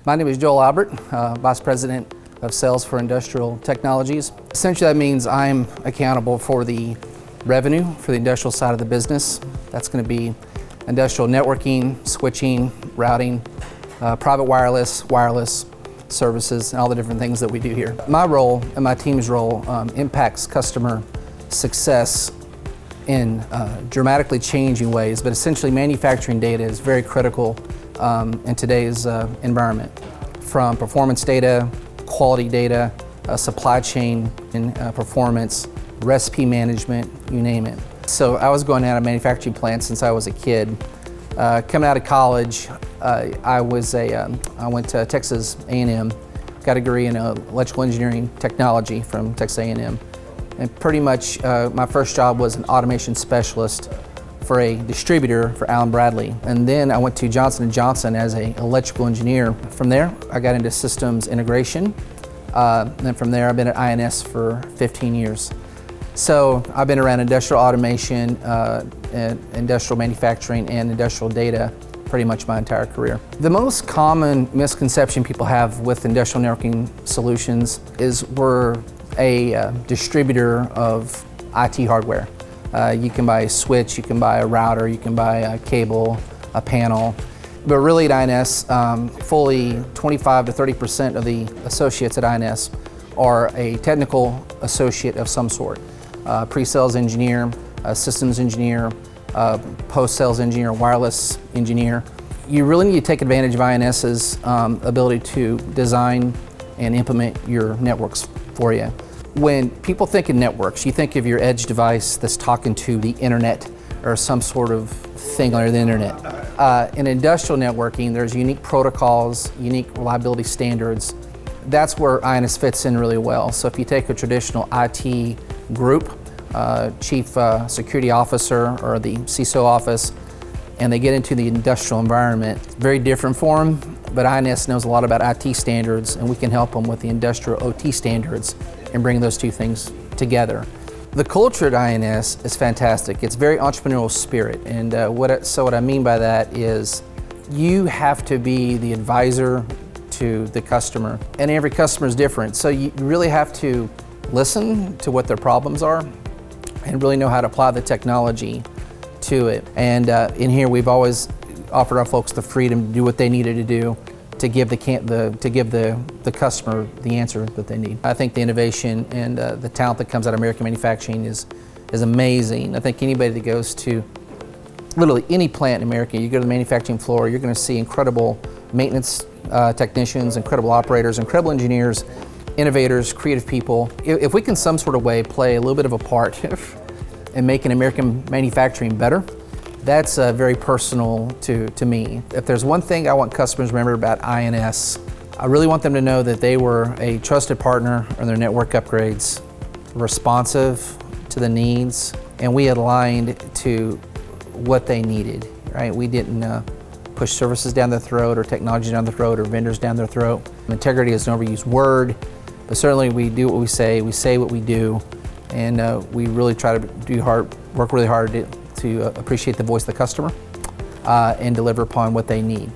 My name is Joel Albert, Vice President of Sales for Industrial Technologies. Essentially that means I'm accountable for the revenue for the industrial side of the business. That's going to be industrial networking, switching, routing, private wireless services, and all the different things that we do here. My role and my team's role impacts customer success in dramatically changing ways, but essentially manufacturing data is very critical in today's environment. From performance data, quality data, supply chain and performance, recipe management, you name it. So I was going out of manufacturing plants since I was a kid. Coming out of college, I went to Texas A&M, got a degree in electrical engineering technology from Texas A&M. And pretty much my first job was an automation specialist for a distributor for Allen Bradley. And then I went to Johnson & Johnson as an electrical engineer. From there, I got into systems integration. And then from there, I've been at INS for 15 years. So I've been around industrial automation, industrial manufacturing, and industrial data pretty much my entire career. The most common misconception people have with industrial networking solutions is we're a distributor of IT hardware. You can buy a switch, you can buy a router, you can buy a cable, a panel. But really at INS, fully 25 to 30% of the associates at INS are a technical associate of some sort. Pre-sales engineer, systems engineer, post-sales engineer, wireless engineer. You really need to take advantage of INS's ability to design and implement your networks for you. When people think of networks, you think of your edge device that's talking to the internet or some sort of thing on the internet. In industrial networking, there's unique protocols, unique reliability standards. That's where INS fits in really well. So if you take a traditional IT group, chief security officer or the CISO office, and they get into the industrial environment, very different for them, but INS knows a lot about IT standards, and we can help them with the industrial OT standards and bring those two things together. The culture at INS is fantastic. It's very entrepreneurial spirit, and what I mean by that is you have to be the advisor to the customer, and every customer is different, so you really have to listen to what their problems are and really know how to apply the technology to it. And in here we've always offered our folks the freedom to do what they needed to do to give the customer the answer that they need. I think the innovation and the talent that comes out of American manufacturing is amazing. I think anybody that goes to literally any plant in America, you go to the manufacturing floor, you're going to see incredible maintenance technicians, incredible operators, incredible engineers, innovators, creative people. If we can some sort of way play a little bit of a part in making American manufacturing better, that's very personal to me. If there's one thing I want customers to remember about INS, I really want them to know that they were a trusted partner in their network upgrades, responsive to the needs, and we aligned to what they needed, right? We didn't push services down their throat or technology down their throat or vendors down their throat. Integrity is an overused word, but certainly we do what we say what we do, and we really try to work really hard to appreciate the voice of the customer and deliver upon what they need.